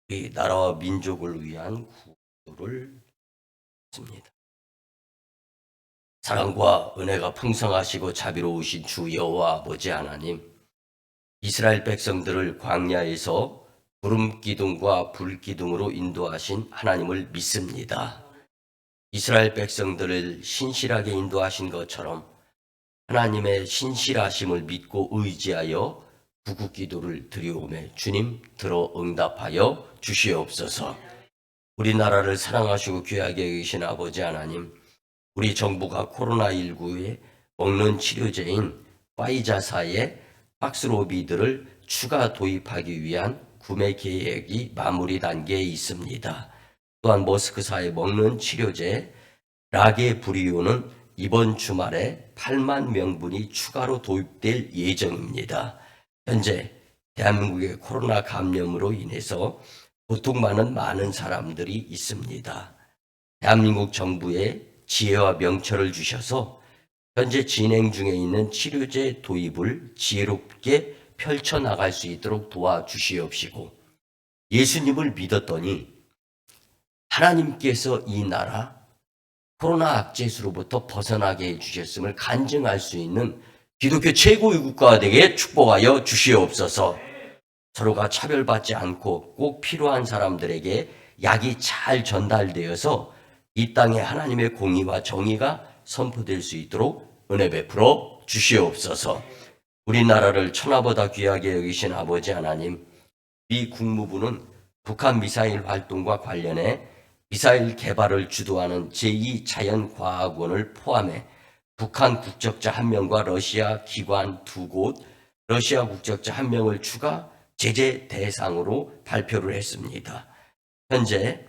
우리 나라와 민족을 위한 구호를 씁니다. 사랑과 은혜가 풍성하시고 자비로우신 주 여호와 아버지 하나님, 이스라엘 백성들을 광야에서 구름 기둥과 불 기둥으로 인도하신 하나님을 믿습니다. 이스라엘 백성들을 신실하게 인도하신 것처럼 하나님의 신실하심을 믿고 의지하여 구국 기도를 드리오매 주님 들어 응답하여 주시옵소서. 우리나라를 사랑하시고 귀하게 여기신 아버지 하나님, 우리 정부가 코로나19에 먹는 치료제인 파이자사의 박스로비드를 추가 도입하기 위한 구매 계획이 마무리 단계에 있습니다. 또한 머스크사의 먹는 치료제 라게브리오는 이번 주말에 8만 명분이 추가로 도입될 예정입니다. 현재 대한민국의 코로나 감염으로 인해서 고통받는 많은 사람들이 있습니다. 대한민국 정부에 지혜와 명철을 주셔서 현재 진행 중에 있는 치료제 도입을 지혜롭게 펼쳐나갈 수 있도록 도와주시옵시고, 예수님을 믿었더니 하나님께서 이 나라 코로나 악재수로부터 벗어나게 해주셨음을 간증할 수 있는 기독교 최고의 국가가 되게 축복하여 주시옵소서. 서로가 차별받지 않고 꼭 필요한 사람들에게 약이 잘 전달되어서 이 땅에 하나님의 공의와 정의가 선포될 수 있도록 은혜 베풀어 주시옵소서. 우리나라를 천하보다 귀하게 여기신 아버지 하나님, 미 국무부는 북한 미사일 활동과 관련해 미사일 개발을 주도하는 제2자연과학원을 포함해 북한 국적자 1명과 러시아 기관 2곳, 러시아 국적자 1명을 추가 제재 대상으로 발표를 했습니다. 현재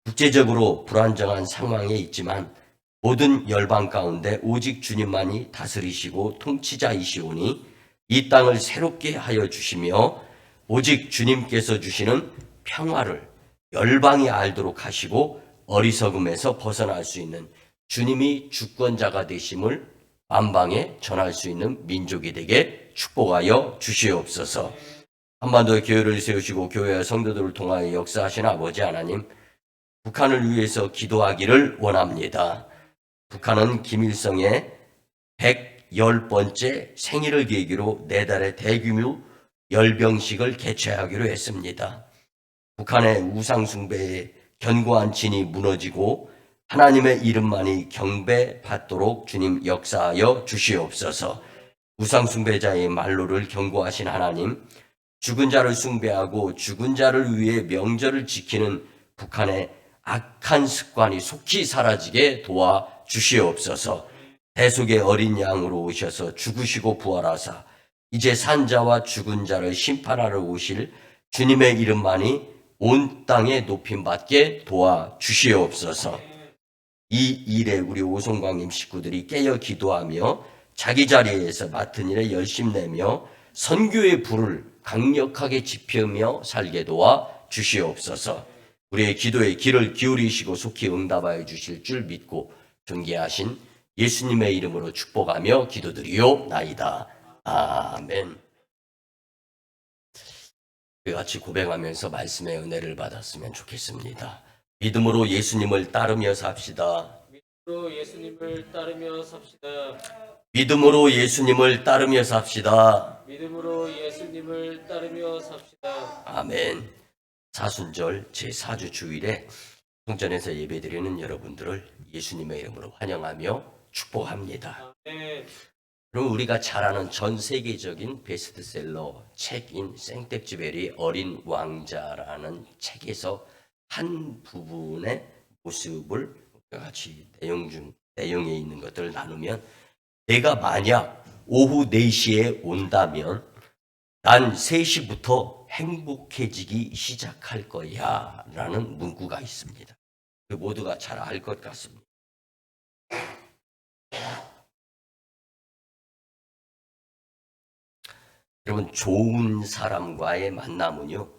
국제적으로 불안정한 상황에 있지만 모든 열방 가운데 오직 주님만이 다스리시고 통치자이시오니 이 땅을 새롭게 하여 주시며 오직 주님께서 주시는 평화를 열방이 알도록 하시고 어리석음에서 벗어날 수 있는 주님이 주권자가 되심을 만방에 전할 수 있는 민족이 되게 축복하여 주시옵소서. 한반도의 교회를 세우시고 교회와 성도들을 통하여 역사하신 아버지 하나님, 북한을 위해서 기도하기를 원합니다. 북한은 김일성의 110번째 생일을 계기로 내달에 대규모 열병식을 개최하기로 했습니다. 북한의 우상숭배의 견고한 진이 무너지고 하나님의 이름만이 경배받도록 주님 역사하여 주시옵소서. 우상숭배자의 말로를 경고하신 하나님, 죽은 자를 숭배하고 죽은 자를 위해 명절을 지키는 북한의 악한 습관이 속히 사라지게 도와주시옵소서. 대속의 어린 양으로 오셔서 죽으시고 부활하사 이제 산자와 죽은 자를 심판하러 오실 주님의 이름만이 온 땅에 높임받게 도와주시옵소서. 이 일에 우리 오송광님 식구들이 깨어 기도하며 자기 자리에서 맡은 일에 열심 내며 선교의 불을 강력하게 지피며 살게 도와 주시옵소서. 우리의 기도에 귀를 기울이시고 속히 응답하여 주실 줄 믿고 존귀하신 예수님의 이름으로 축복하며 기도드리옵나이다. 아멘. 같이 고백하면서 말씀의 은혜를 받았으면 좋겠습니다. 믿음으로 예수님을 따르며 삽시다. 믿음으로 예수님을 따르며 삽시다. 믿음으로 예수님을 따르며 삽시다. 믿음으로 예수님을 따르며 삽시다. 아멘. 사순절 제4주 주일에 성전에서 예배드리는 여러분들을 예수님의 이름으로 환영하며 축복합니다. 아멘. 그럼 우리가 잘 아는 전 세계적인 베스트셀러 책인 생텍쥐베리 어린 왕자라는 책에서 한 부분의 모습을 같이 내용에 있는 것들을 나누면, 내가 만약 오후 4시에 온다면 난 3시부터 행복해지기 시작할 거야 라는 문구가 있습니다. 모두가 잘 알 것 같습니다. 여러분, 좋은 사람과의 만남은요,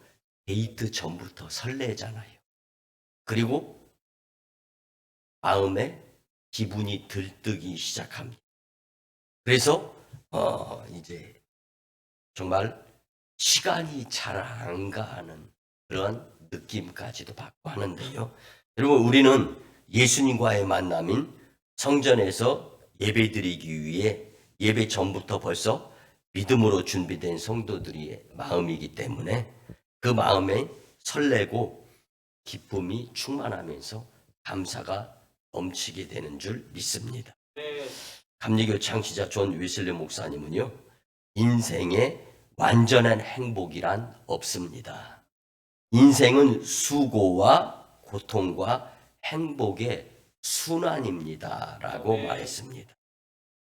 데이트 전부터 설레잖아요. 그리고 마음에 기분이 들뜨기 시작합니다. 그래서 이제 정말 시간이 잘 안 가는 그런 느낌까지도 받고 하는데요. 여러분, 우리는 예수님과의 만남인 성전에서 예배드리기 위해 예배 전부터 벌써 믿음으로 준비된 성도들의 마음이기 때문에 그 마음에 설레고 기쁨이 충만하면서 감사가 넘치게 되는 줄 믿습니다. 아멘. 감리교 창시자 존 웨슬리 목사님은요, 인생에 완전한 행복이란 없습니다. 인생은 수고와 고통과 행복의 순환입니다 라고 네. 말했습니다.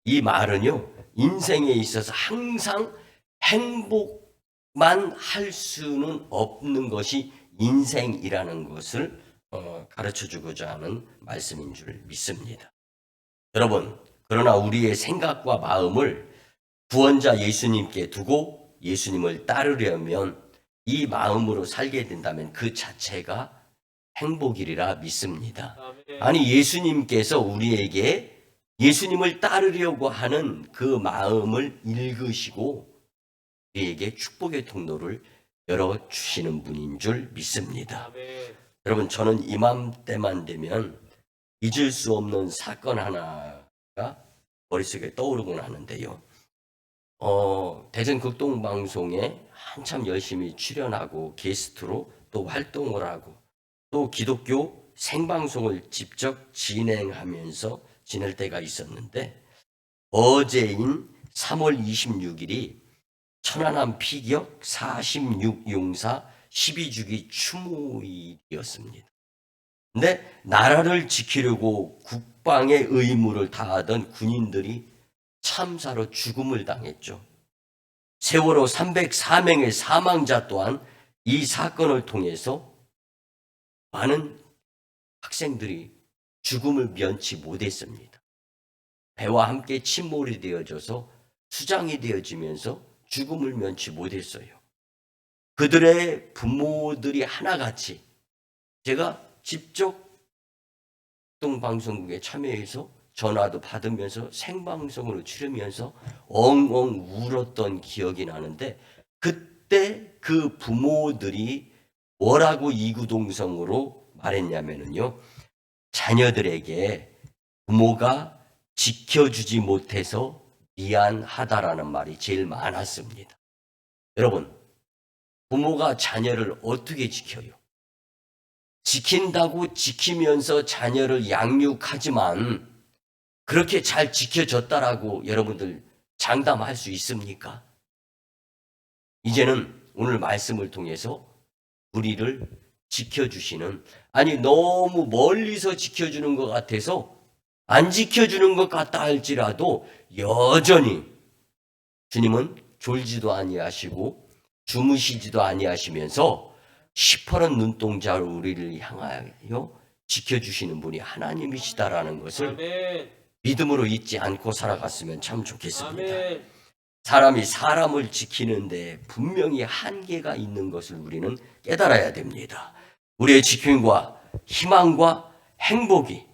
이 말은요, 인생에 있어서 항상 행복만 할 수는 없는 것이 인생이라는 것을 가르쳐 주고자 하는 말씀인 줄 믿습니다. 여러분, 그러나 우리의 생각과 마음을 구원자 예수님께 두고 예수님을 따르려면 이 마음으로 살게 된다면 그 자체가 행복이리라 믿습니다. 아멘. 아니, 예수님께서 우리에게 예수님을 따르려고 하는 그 마음을 읽으시고 우리에게 축복의 통로를 열어주시는 분인 줄 믿습니다. 아멘. 여러분, 저는 이맘때만 되면 잊을 수 없는 사건 하나가 머릿속에 떠오르곤 하는데요. 대전 극동방송에 한참 열심히 출연하고 게스트로 또 활동을 하고 또 기독교 생방송을 직접 진행하면서 지낼 때가 있었는데, 어제인 3월 26일이 천안함 피격 46용사 12주기 추모일이었습니다. 근데 나라를 지키려고 국방의 의무를 다하던 군인들이 참사로 죽음을 당했죠. 세월호 304명의 사망자 또한 이 사건을 통해서 많은 학생들이 죽음을 면치 못했습니다. 배와 함께 침몰이 되어져서 수장이 되어지면서 죽음을 면치 못했어요. 그들의 부모들이 하나같이 제가 직접 동방송국에 참여해서 전화도 받으면서 생방송으로 치르면서 엉엉 울었던 기억이 나는데, 그때 그 부모들이 뭐라고 이구동성으로 말했냐면요, 자녀들에게 부모가 지켜주지 못해서 미안하다라는 말이 제일 많았습니다. 여러분, 부모가 자녀를 어떻게 지켜요? 지킨다고 지키면서 자녀를 양육하지만 그렇게 잘 지켜줬다라고 여러분들 장담할 수 있습니까? 이제는 오늘 말씀을 통해서 우리를 지켜주시는, 아니 너무 멀리서 지켜주는 것 같아서 안 지켜주는 것 같다 할지라도 여전히 주님은 졸지도 아니하시고 주무시지도 아니하시면서 시퍼런 눈동자로 우리를 향하여 지켜주시는 분이 하나님이시다라는 것을 아멘. 믿음으로 잊지 않고 살아갔으면 참 좋겠습니다. 아멘. 사람이 사람을 지키는데 분명히 한계가 있는 것을 우리는 깨달아야 됩니다. 우리의 지킴과 희망과 행복이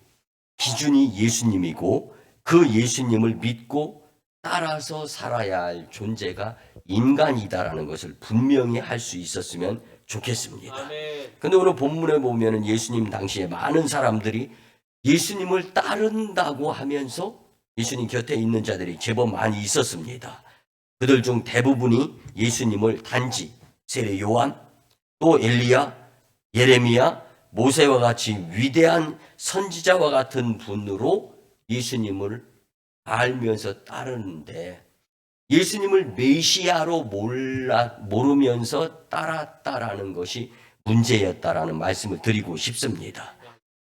기준이 예수님이고 그 예수님을 믿고 따라서 살아야 할 존재가 인간이다라는 것을 분명히 할 수 있었으면 좋겠습니다. 아멘. 근데 오늘 본문에 보면은 예수님 당시에 많은 사람들이 예수님을 따른다고 하면서 예수님 곁에 있는 자들이 제법 많이 있었습니다. 그들 중 대부분이 예수님을 단지 세례 요한, 또 엘리야, 예레미야, 모세와 같이 위대한 선지자와 같은 분으로 예수님을 알면서 따르는데, 예수님을 메시아로 모르면서 따랐다라는 것이 문제였다라는 말씀을 드리고 싶습니다.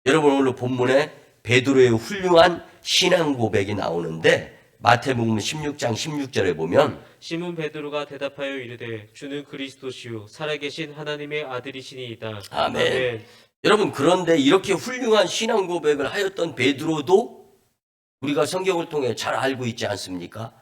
여러분, 오늘 본문에 베드로의 훌륭한 신앙 고백이 나오는데, 마태복음 16장 16절에 보면 시몬 베드로가 대답하여 이르되 주는 그리스도시요 살아계신 하나님의 아들이시니이다. 아멘. 여러분, 그런데 이렇게 훌륭한 신앙 고백을 하였던 베드로도 우리가 성경을 통해 잘 알고 있지 않습니까?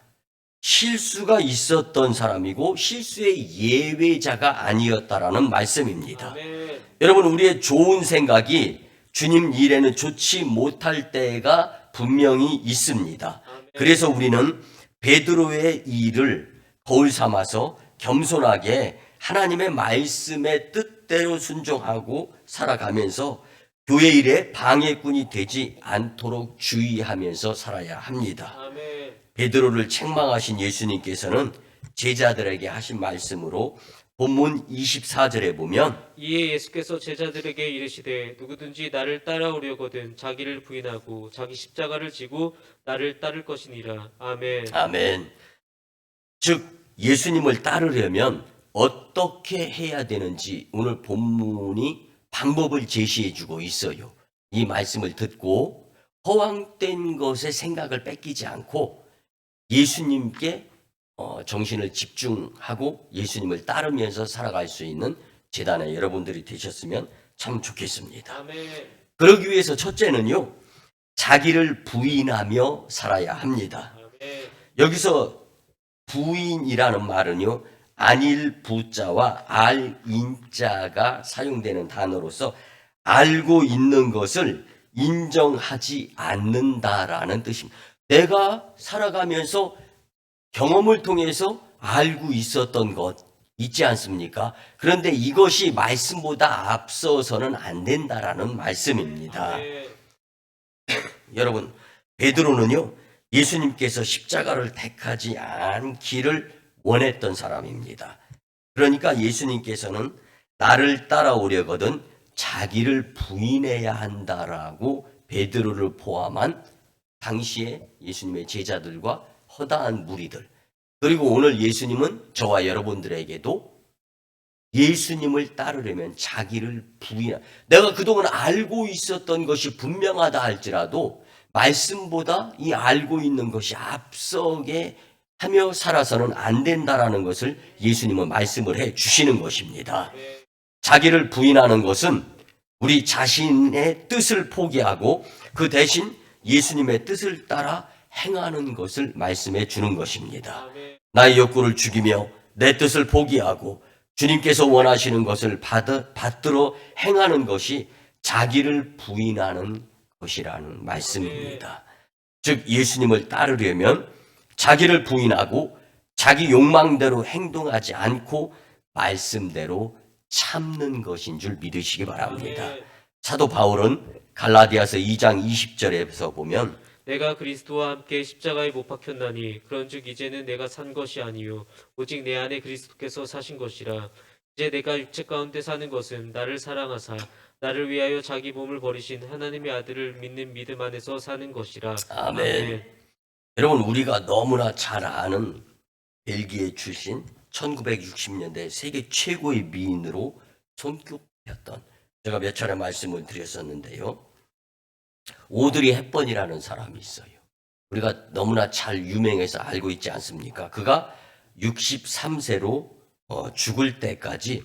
실수가 있었던 사람이고 실수의 예외자가 아니었다라는 말씀입니다. 아멘. 여러분, 우리의 좋은 생각이 주님 일에는 좋지 못할 때가 분명히 있습니다. 그래서 우리는 베드로의 일을 거울 삼아서 겸손하게 하나님의 말씀의 뜻대로 순종하고 살아가면서 교회 일에 방해꾼이 되지 않도록 주의하면서 살아야 합니다. 아멘. 베드로를 책망하신 예수님께서는 제자들에게 하신 말씀으로 본문 24절에 보면 이에 예수께서 제자들에게 이르시되 누구든지 나를 따라오려거든 자기를 부인하고 자기 십자가를 지고 나를 따를 것이니라. 아멘. 아멘. 즉 예수님을 따르려면 어떻게 해야 되는지 오늘 본문이 방법을 제시해 주고 있어요. 이 말씀을 듣고 허황된 것에 생각을 뺏기지 않고 예수님께 정신을 집중하고 예수님을 따르면서 살아갈 수 있는 제단의 여러분들이 되셨으면 참 좋겠습니다. 아멘. 그러기 위해서 첫째는요, 자기를 부인하며 살아야 합니다. 아멘. 여기서 부인이라는 말은요, 안일 부자와 알 인자가 사용되는 단어로서 알고 있는 것을 인정하지 않는다라는 뜻입니다. 내가 살아가면서 경험을 통해서 알고 있었던 것 있지 않습니까? 그런데 이것이 말씀보다 앞서서는 안 된다라는 말씀입니다. 아멘. 여러분, 베드로는요, 예수님께서 십자가를 택하지 않기를 원했던 사람입니다. 그러니까 예수님께서는 나를 따라오려거든 자기를 부인해야 한다라고 베드로를 포함한 당시에 예수님의 제자들과 허다한 무리들, 그리고 오늘 예수님은 저와 여러분들에게도 예수님을 따르려면 자기를 부인하, 내가 그동안 알고 있었던 것이 분명하다 할지라도 말씀보다 이 알고 있는 것이 앞서게 하며 살아서는 안 된다라는 것을 예수님은 말씀을 해 주시는 것입니다. 자기를 부인하는 것은 우리 자신의 뜻을 포기하고 그 대신 예수님의 뜻을 따라 행하는 것을 말씀해 주는 것입니다. 아멘. 나의 욕구를 죽이며 내 뜻을 포기하고 주님께서 원하시는 것을 받들어 행하는 것이 자기를 부인하는 것이라는 말씀입니다. 즉 예수님을 따르려면 자기를 부인하고 자기 욕망대로 행동하지 않고 말씀대로 참는 것인 줄 믿으시기 바랍니다. 아멘. 사도 바울은 갈라디아서 2장 20절에서 보면 내가 그리스도와 함께 십자가에 못 박혔나니 그런즉 이제는 내가 산 것이 아니요 오직 내 안에 그리스도께서 사신 것이라. 이제 내가 육체 가운데 사는 것은 나를 사랑하사 나를 위하여 자기 몸을 버리신 하나님의 아들을 믿는 믿음 안에서 사는 것이라. 아멘. 여러분, 우리가 너무나 잘 아는 벨기에 출신 1960년대 세계 최고의 미인으로 손꼽혔던, 제가 몇 차례 말씀을 드렸었는데요, 오드리 헵번이라는 사람이 있어요. 우리가 너무나 잘 유명해서 알고 있지 않습니까? 그가 63세로 죽을 때까지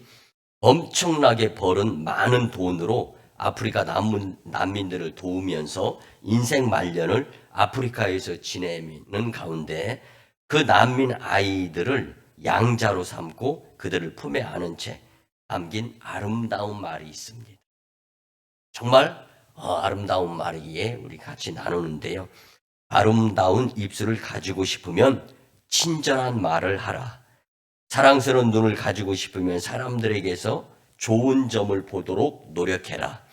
엄청나게 벌은 많은 돈으로 아프리카 난민들을 도우면서 인생 말년을 아프리카에서 지내는 가운데 그 난민 아이들을 양자로 삼고 그들을 품에 안은 채 남긴 아름다운 말이 있습니다. 정말 아름다운 말이기에 우리 같이 나누는데요. 아름다운 입술을 가지고 싶으면 친절한 말을 하라. 사랑스러운 눈을 가지고 싶으면 사람들에게서 좋은 점을 보도록 노력해라.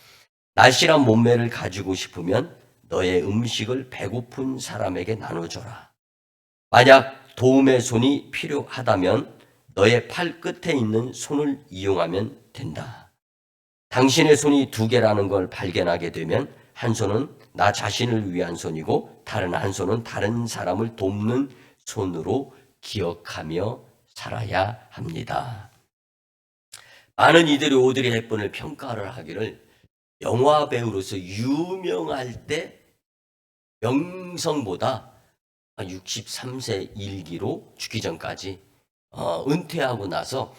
날씬한 몸매를 가지고 싶으면 너의 음식을 배고픈 사람에게 나눠줘라. 만약 도움의 손이 필요하다면 너의 팔 끝에 있는 손을 이용하면 된다. 당신의 손이 두 개라는 걸 발견하게 되면 한 손은 나 자신을 위한 손이고 다른 한 손은 다른 사람을 돕는 손으로 기억하며 살아야 합니다. 많은 이들이 오드리 헵번을 평가를 하기를 영화 배우로서 유명할 때 명성보다 63세 일기로 죽기 전까지 은퇴하고 나서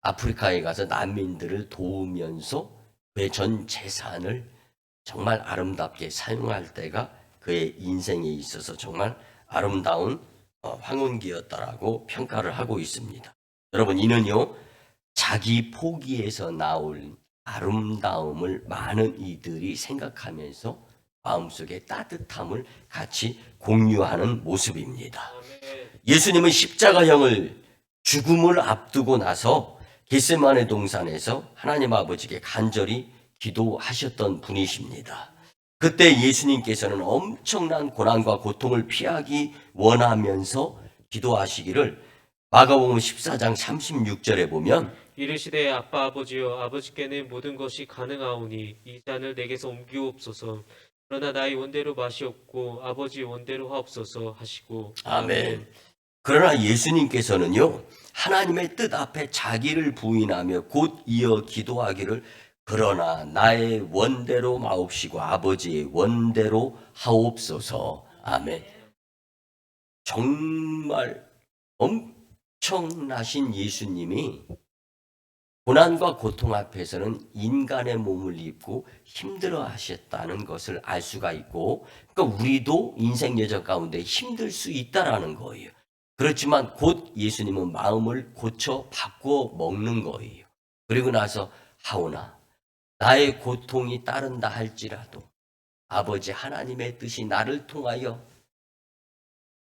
아프리카에 가서 난민들을 도우면서 그의 전 재산을 정말 아름답게 사용할 때가 그의 인생에 있어서 정말 아름다운 황혼기였다라고 평가를 하고 있습니다. 여러분, 이는요 자기 포기에서 나올 아름다움을 많은 이들이 생각하면서 마음속에 따뜻함을 같이 공유하는 모습입니다. 아멘. 예수님은 십자가형을 죽음을 앞두고 나서 겟세마네 동산에서 하나님 아버지께 간절히 기도하셨던 분이십니다. 그때 예수님께서는 엄청난 고난과 고통을 피하기 원하면서 기도하시기를 마가복음 14장 36절에 보면 이르시되 아빠 아버지여 아버지께는 모든 것이 가능하오니 이 잔을 내게서 옮기옵소서. 그러나 나의 원대로 마시옵고 아버지 원대로 하옵소서 하시고. 아멘. 그러나 예수님께서는요, 하나님의 뜻 앞에 자기를 부인하며 곧 이어 기도하기를 그러나 나의 원대로 마옵시고 아버지의 원대로 하옵소서. 아멘. 정말 엄청나신 예수님이 고난과 고통 앞에서는 인간의 몸을 입고 힘들어 하셨다는 것을 알 수가 있고, 그러니까 우리도 인생 여정 가운데 힘들 수 있다라는 거예요. 그렇지만 곧 예수님은 마음을 고쳐 바꾸어 먹는 거예요. 그리고 나서 하오나 나의 고통이 따른다 할지라도 아버지 하나님의 뜻이 나를 통하여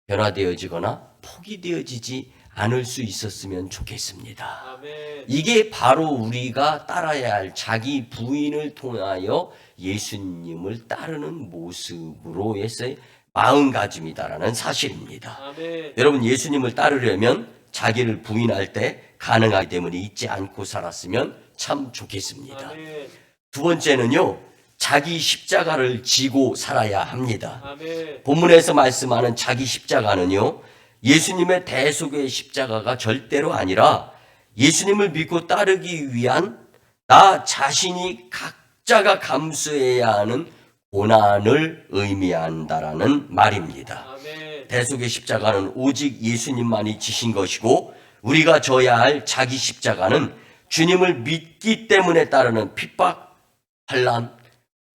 변화되어지거나 포기되어지지 않을 수 있었으면 좋겠습니다. 아멘. 이게 바로 우리가 따라야 할 자기 부인을 통하여 예수님을 따르는 모습으로의 마음가짐이다라는 사실입니다. 아멘. 여러분, 예수님을 따르려면 자기를 부인할 때 가능하기 때문에 잊지 않고 살았으면 참 좋겠습니다. 아멘. 두 번째는요, 자기 십자가를 지고 살아야 합니다. 아멘. 본문에서 말씀하는 자기 십자가는요, 예수님의 대속의 십자가가 절대로 아니라 예수님을 믿고 따르기 위한 나 자신이 각자가 감수해야 하는 고난을 의미한다라는 말입니다. 아멘. 대속의 십자가는 오직 예수님만이 지신 것이고 우리가 져야 할 자기 십자가는 주님을 믿기 때문에 따르는 핍박, 환난,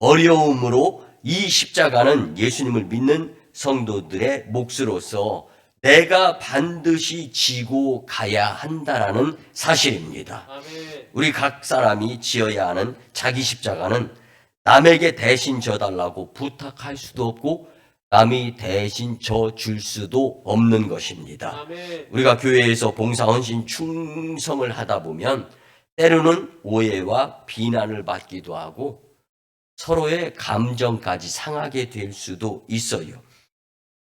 어려움으로 이 십자가는 예수님을 믿는 성도들의 몫으로서 내가 반드시 지고 가야 한다라는 사실입니다. 아멘. 우리 각 사람이 지어야 하는 자기 십자가는 남에게 대신 져달라고 부탁할 수도 없고 남이 대신 져줄 수도 없는 것입니다. 아멘. 우리가 교회에서 봉사, 헌신, 충성을 하다 보면 때로는 오해와 비난을 받기도 하고 서로의 감정까지 상하게 될 수도 있어요.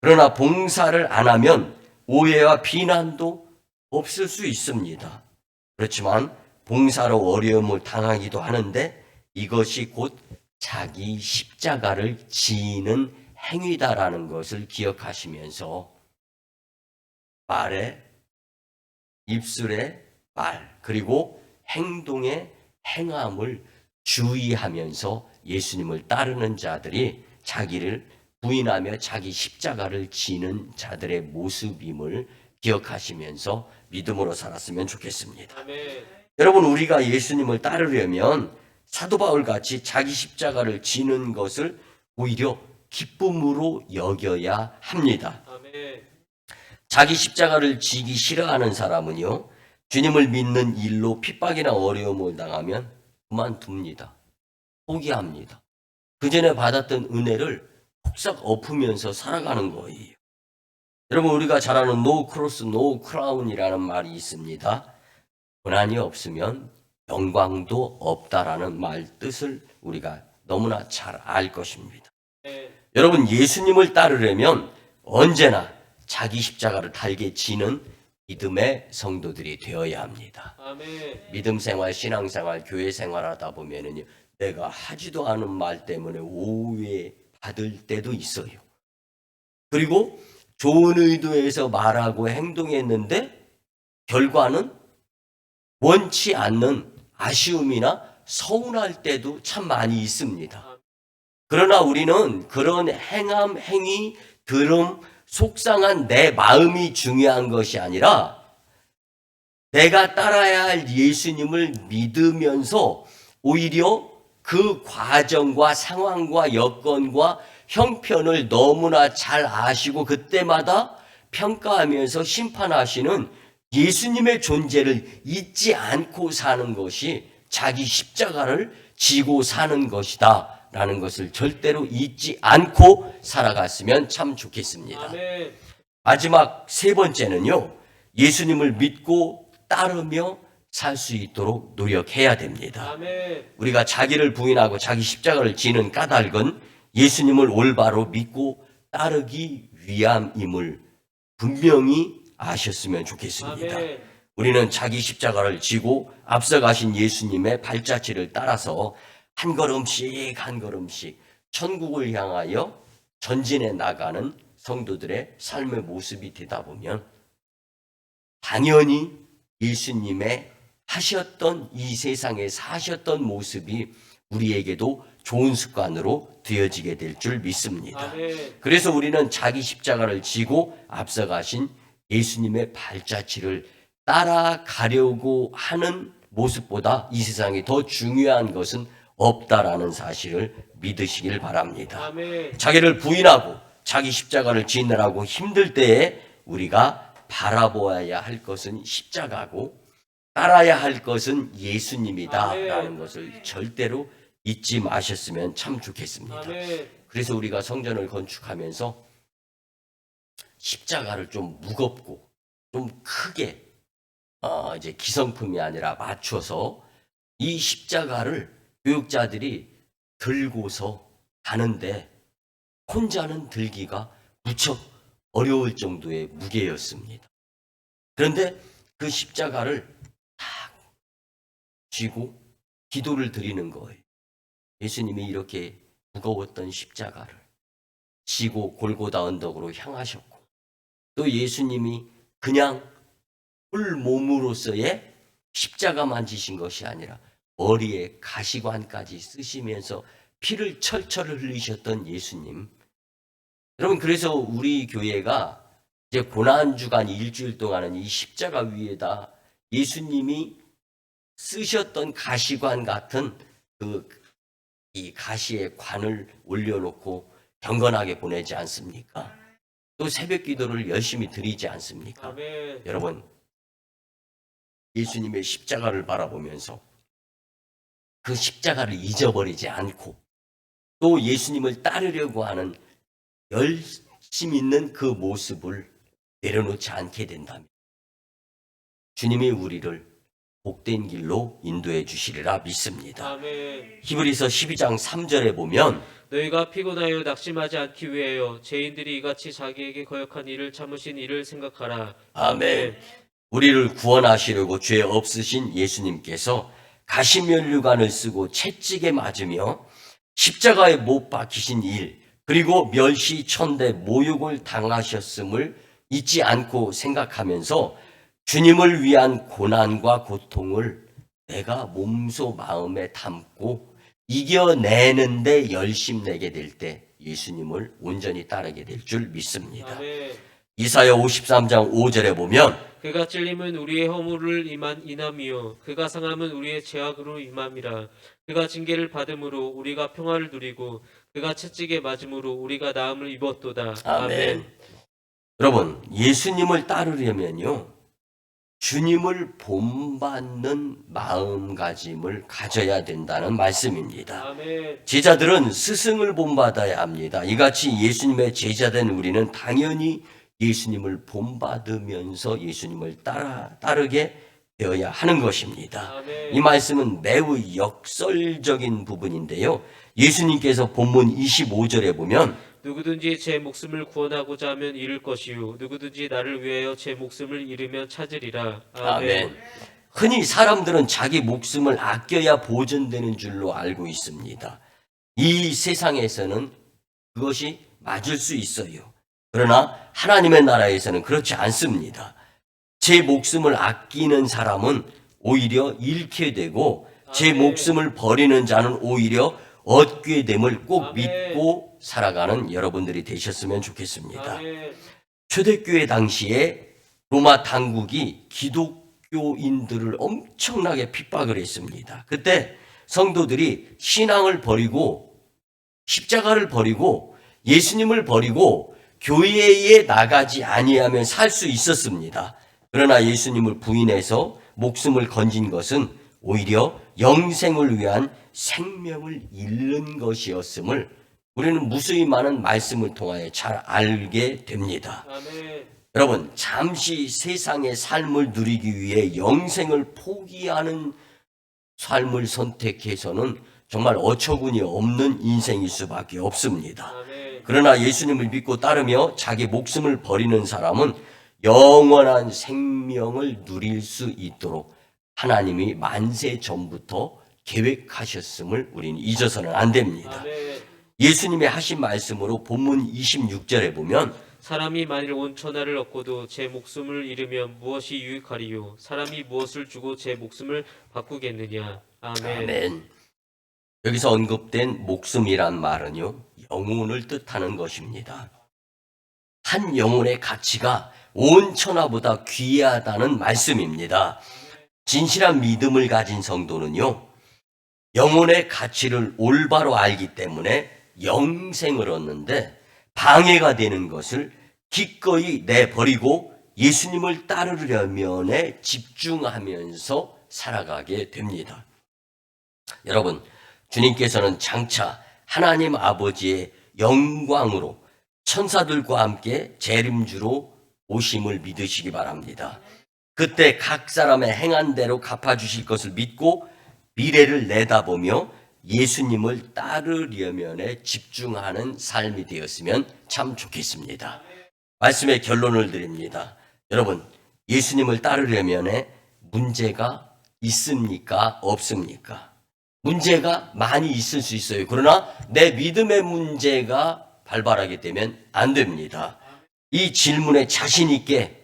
그러나 봉사를 안 하면 오해와 비난도 없을 수 있습니다. 그렇지만 봉사로 어려움을 당하기도 하는데 이것이 곧 자기 십자가를 지는 행위다라는 것을 기억하시면서 말에, 입술의 말, 그리고 행동의 행함을 주의하면서 예수님을 따르는 자들이 자기를 부인하며 자기 십자가를 지는 자들의 모습임을 기억하시면서 믿음으로 살았으면 좋겠습니다. 아멘. 여러분, 우리가 예수님을 따르려면 사도 바울 같이 자기 십자가를 지는 것을 오히려 기쁨으로 여겨야 합니다. 아멘. 자기 십자가를 지기 싫어하는 사람은요, 주님을 믿는 일로 핍박이나 어려움을 당하면 그만둡니다. 포기합니다. 그 전에 받았던 은혜를 폭삭 엎으면서 살아가는 거예요. 여러분, 우리가 잘 아는 no cross, no crown이라는 말이 있습니다. 고난이 없으면 영광도 없다라는 말 뜻을 우리가 너무나 잘 알 것입니다. 아멘. 여러분, 예수님을 따르려면 언제나 자기 십자가를 달게 지는 믿음의 성도들이 되어야 합니다. 아멘. 믿음 생활, 신앙 생활, 교회 생활하다 보면은 내가 하지도 않은 말 때문에 오해 받을 때도 있어요. 그리고 좋은 의도에서 말하고 행동했는데 결과는 원치 않는 아쉬움이나 서운할 때도 참 많이 있습니다. 그러나 우리는 그런 행함, 행위, 들음, 속상한 내 마음이 중요한 것이 아니라 내가 따라야 할 예수님을 믿으면서 오히려 그 과정과 상황과 여건과 형편을 너무나 잘 아시고 그때마다 평가하면서 심판하시는 예수님의 존재를 잊지 않고 사는 것이 자기 십자가를 지고 사는 것이다 라는 것을 절대로 잊지 않고 살아갔으면 참 좋겠습니다. 아멘. 마지막 세 번째는요, 예수님을 믿고 따르며 살 수 있도록 노력해야 됩니다. 아멘. 우리가 자기를 부인하고 자기 십자가를 지는 까닭은 예수님을 올바로 믿고 따르기 위함임을 분명히 아셨으면 좋겠습니다. 아멘. 우리는 자기 십자가를 지고 앞서가신 예수님의 발자취를 따라서 한 걸음씩 한 걸음씩 천국을 향하여 전진해 나가는 성도들의 삶의 모습이 되다 보면 당연히 예수님의 하셨던 이 세상에 사셨던 모습이 우리에게도 좋은 습관으로 되어지게 될 줄 믿습니다. 아멘. 그래서 우리는 자기 십자가를 지고 앞서가신 예수님의 발자취를 따라가려고 하는 모습보다 이 세상에 더 중요한 것은 없다라는 사실을 믿으시길 바랍니다. 아멘. 자기를 부인하고 자기 십자가를 지느라고 힘들 때에 우리가 바라보아야 할 것은 십자가고 따라야 할 것은 예수님이다라는 아멘. 것을 절대로 잊지 마셨으면 참 좋겠습니다. 아멘. 그래서 우리가 성전을 건축하면서 십자가를 좀 무겁고 좀 크게 이제 기성품이 아니라 맞춰서 이 십자가를 교육자들이 들고서 가는데 혼자는 들기가 무척 어려울 정도의 무게였습니다. 그런데 그 십자가를 딱 쥐고 기도를 드리는 거예요. 예수님이 이렇게 무거웠던 십자가를 지고 골고다 언덕으로 향하셨고 또 예수님이 그냥 풀 몸으로서의 십자가만 지신 것이 아니라 머리에 가시관까지 쓰시면서 피를 철철 흘리셨던 예수님. 여러분, 그래서 우리 교회가 이제 고난주간 일주일 동안은 이 십자가 위에다 예수님이 쓰셨던 가시관 같은 이 가시의 관을 올려놓고 경건하게 보내지 않습니까? 또 새벽 기도를 열심히 드리지 않습니까? 아멘. 여러분, 예수님의 십자가를 바라보면서 그 십자가를 잊어버리지 않고 또 예수님을 따르려고 하는 열심 있는 그 모습을 내려놓지 않게 된다면 주님이 우리를 복된 길로 인도해 주시리라 믿습니다. 아멘. 히브리서 12장 3절에 보면 너희가 피곤하여 낙심하지 않기 위하여 죄인들이 이같이 자기에게 거역한 일을 참으신 이를 생각하라. 아멘. 우리를 구원하시려고 죄 없으신 예수님께서 가시면류관을 쓰고 채찍에 맞으며 십자가에 못 박히신 일 그리고 멸시천대 모욕을 당하셨음을 잊지 않고 생각하면서 주님을 위한 고난과 고통을 내가 몸소 마음에 담고 이겨내는데 열심내게 될 때 예수님을 온전히 따르게 될 줄 믿습니다. 아멘. 이사야 53장 5절에 보면 그가 찔림은 우리의 허물을 인함이요 그가 상함은 우리의 죄악으로 임함이라. 그가 징계를 받음으로 우리가 평화를 누리고 그가 채찍에 맞음으로 우리가 나음을 입었도다. 아멘. 여러분, 예수님을 따르려면요 주님을 본받는 마음가짐을 가져야 된다는 말씀입니다. 아멘. 제자들은 스승을 본받아야 합니다. 이같이 예수님의 제자된 우리는 당연히 예수님을 본받으면서 예수님을 따르게 되어야 하는 것입니다. 아멘. 이 말씀은 매우 역설적인 부분인데요. 예수님께서 본문 25절에 보면 누구든지 제 목숨을 구원하고자 하면 잃을 것이요 누구든지 나를 위하여 제 목숨을 잃으면 찾으리라. 아멘. 흔히 사람들은 자기 목숨을 아껴야 보존되는 줄로 알고 있습니다. 이 세상에서는 그것이 맞을 수 있어요. 그러나 하나님의 나라에서는 그렇지 않습니다. 제 목숨을 아끼는 사람은 오히려 잃게 되고 제 아멘. 목숨을 버리는 자는 오히려 얻게 됨을 꼭 아멘. 믿고 살아가는 여러분들이 되셨으면 좋겠습니다. 아멘. 초대교회 당시에 로마 당국이 기독교인들을 엄청나게 핍박을 했습니다. 그때 성도들이 신앙을 버리고 십자가를 버리고 예수님을 버리고 교회에 나가지 아니하면 살 수 있었습니다. 그러나 예수님을 부인해서 목숨을 건진 것은 오히려 영생을 위한 생명을 잃는 것이었음을 우리는 무수히 많은 말씀을 통하여 잘 알게 됩니다. 아멘. 여러분, 잠시 세상의 삶을 누리기 위해 영생을 포기하는 삶을 선택해서는 정말 어처구니 없는 인생일 수밖에 없습니다. 아멘. 그러나 예수님을 믿고 따르며 자기 목숨을 버리는 사람은 영원한 생명을 누릴 수 있도록 하나님이 만세 전부터 계획하셨음을 우리는 잊어서는 안 됩니다. 아멘. 예수님의 하신 말씀으로 본문 26절에 보면 사람이 만일 온 천하를 얻고도 제 목숨을 잃으면 무엇이 유익하리요? 사람이 무엇을 주고 제 목숨을 바꾸겠느냐? 아멘. 아멘. 여기서 언급된 목숨이란 말은요, 영혼을 뜻하는 것입니다. 한 영혼의 가치가 온 천하보다 귀하다는 말씀입니다. 진실한 믿음을 가진 성도는요, 영혼의 가치를 올바로 알기 때문에 영생을 얻는데 방해가 되는 것을 기꺼이 내버리고 예수님을 따르려면에 집중하면서 살아가게 됩니다. 여러분, 주님께서는 장차 하나님 아버지의 영광으로 천사들과 함께 재림주로 오심을 믿으시기 바랍니다. 그때 각 사람의 행한 대로 갚아주실 것을 믿고 미래를 내다보며 예수님을 따르려면에 집중하는 삶이 되었으면 참 좋겠습니다. 말씀의 결론을 드립니다. 여러분, 예수님을 따르려면에 문제가 있습니까? 없습니까? 문제가 많이 있을 수 있어요. 그러나 내 믿음의 문제가 발발하게 되면 안 됩니다. 이 질문에 자신 있게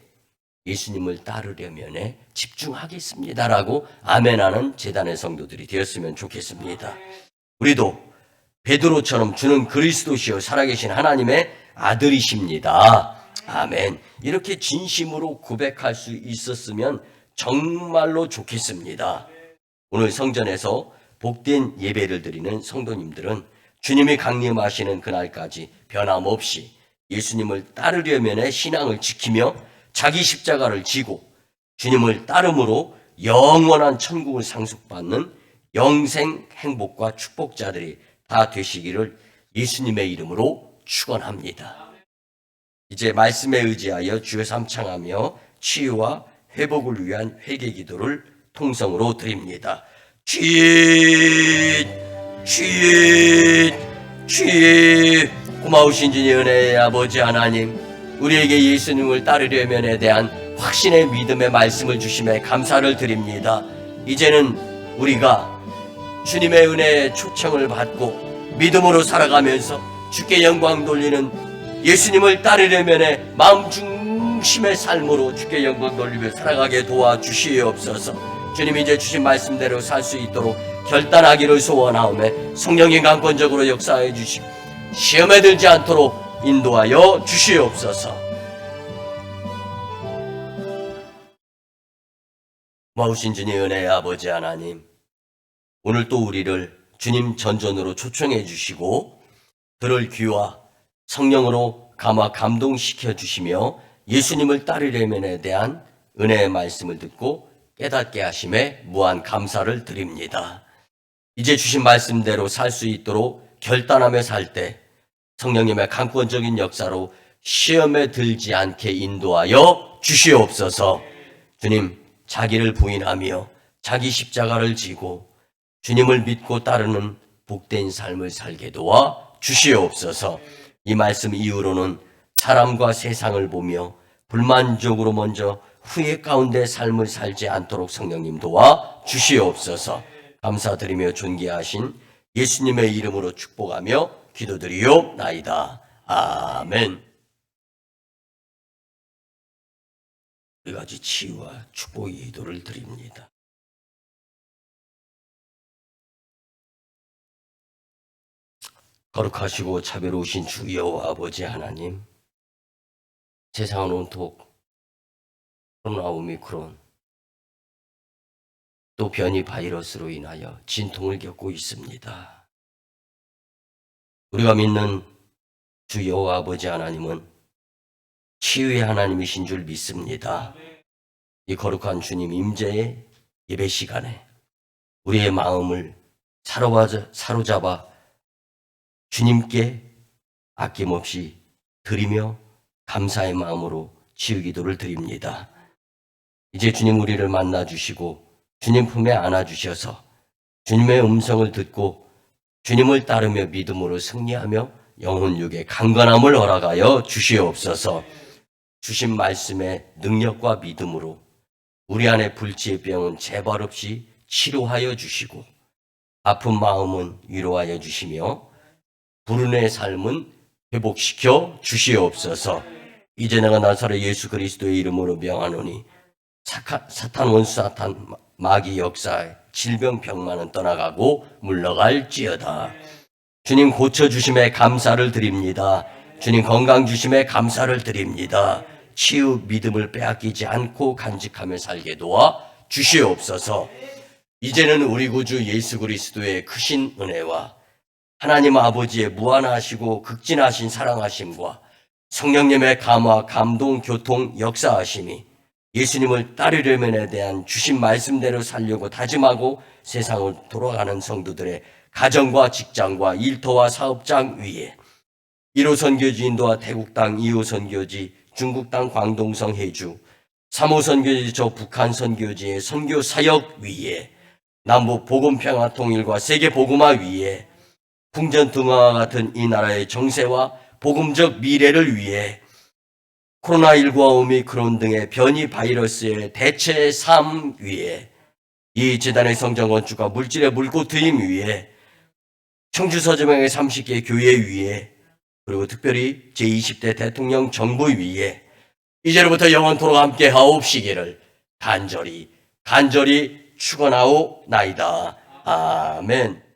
예수님을 따르려면에 집중하겠습니다라고 아멘하는 제단의 성도들이 되었으면 좋겠습니다. 우리도 베드로처럼 주는 그리스도시요 살아계신 하나님의 아들이십니다. 아멘. 이렇게 진심으로 고백할 수 있었으면 정말로 좋겠습니다. 오늘 성전에서 복된 예배를 드리는 성도님들은 주님이 강림하시는 그날까지 변함없이 예수님을 따르려면의 신앙을 지키며 자기 십자가를 지고 주님을 따름으로 영원한 천국을 상속받는 영생 행복과 축복자들이 다 되시기를 예수님의 이름으로 축원합니다. 이제 말씀에 의지하여 주여 삼창하며 치유와 회복을 위한 회개 기도를 통성으로 드립니다. 주님, 고마우신 주님 은혜의 아버지 하나님, 우리에게 예수님을 따르려면에 대한 확신의 믿음의 말씀을 주심에 감사를 드립니다. 이제는 우리가 주님의 은혜의 초청을 받고 믿음으로 살아가면서 주께 영광 돌리는 예수님을 따르려면에 마음 중심의 삶으로 주께 영광 돌리며 살아가게 도와주시옵소서. 주님, 이제 주신 말씀대로 살 수 있도록 결단하기를 소원하오매 성령이 강권적으로 역사해 주시고 시험에 들지 않도록 인도하여 주시옵소서. 고마우신 주님 은혜의 아버지 하나님, 오늘 또 우리를 주님 전전으로 초청해 주시고 들을 귀와 성령으로 감화 감동시켜 주시며 예수님을 따르려면에 대한 은혜의 말씀을 듣고 깨닫게 하심에 무한 감사를 드립니다. 이제 주신 말씀대로 살 수 있도록 결단하며 살 때 성령님의 강권적인 역사로 시험에 들지 않게 인도하여 주시옵소서. 주님, 자기를 부인하며 자기 십자가를 지고 주님을 믿고 따르는 복된 삶을 살게 도와 주시옵소서. 이 말씀 이후로는 사람과 세상을 보며 불만족으로 먼저 후회 가운데 삶을 살지 않도록 성령님 도와 주시옵소서. 감사드리며 존귀하신 예수님의 이름으로 축복하며 기도드리옵나이다. 아멘. 네 가지 치유와 축복의 기도를 드립니다. 거룩하시고 자비로우신 주 여호와 아버지 하나님, 세상은 온통 코로나 오미크론 또 변이 바이러스로 인하여 진통을 겪고 있습니다. 우리가 믿는 주 여호와 아버지 하나님은 치유의 하나님이신 줄 믿습니다. 이 거룩한 주님 임재의 예배 시간에 우리의 마음을 사로잡아 주님께 아낌없이 드리며 감사의 마음으로 치유 기도를 드립니다. 이제 주님 우리를 만나 주시고 주님 품에 안아 주셔서 주님의 음성을 듣고 주님을 따르며 믿음으로 승리하며 영혼육의 강건함을 허락하여 주시옵소서. 주신 말씀의 능력과 믿음으로 우리 안에 불치의 병은 재발 없이 치료하여 주시고 아픈 마음은 위로하여 주시며 불운의 삶은 회복시켜 주시옵소서. 이제 내가 나사렛 예수 그리스도의 이름으로 명하노니 사탄 원수 사탄 마귀 역사 질병 병만은 떠나가고 물러갈지어다. 주님 고쳐주심에 감사를 드립니다. 주님 건강 주심에 감사를 드립니다. 치유 믿음을 빼앗기지 않고 간직하며 살게 도와 주시옵소서. 이제는 우리 구주 예수 그리스도의 크신 은혜와 하나님 아버지의 무한하시고 극진하신 사랑하심과 성령님의 감화, 감동, 교통, 역사하심이 예수님을 따르려면에 대한 주신 말씀대로 살려고 다짐하고 세상을 돌아가는 성도들의 가정과 직장과 일터와 사업장 위에 1호 선교지 인도와 태국 땅, 2호 선교지 중국 땅 광동성 해주, 3호 선교지 저 북한 선교지의 선교 사역 위에 남북 복음 평화 통일과 세계 복음화 위에 풍전 등화와 같은 이 나라의 정세와 복음적 미래를 위해 코로나19와 오미크론 등의 변이 바이러스의 대체 삶 위에 이 재단의 성전 건축과 물질의 물고 트임 위에 청주 서점행의 30개 교회 위에 그리고 특별히 제20대 대통령 정부 위에 이제로부터 영원토록 함께 하옵시기를 간절히 축원하오나이다. 아멘.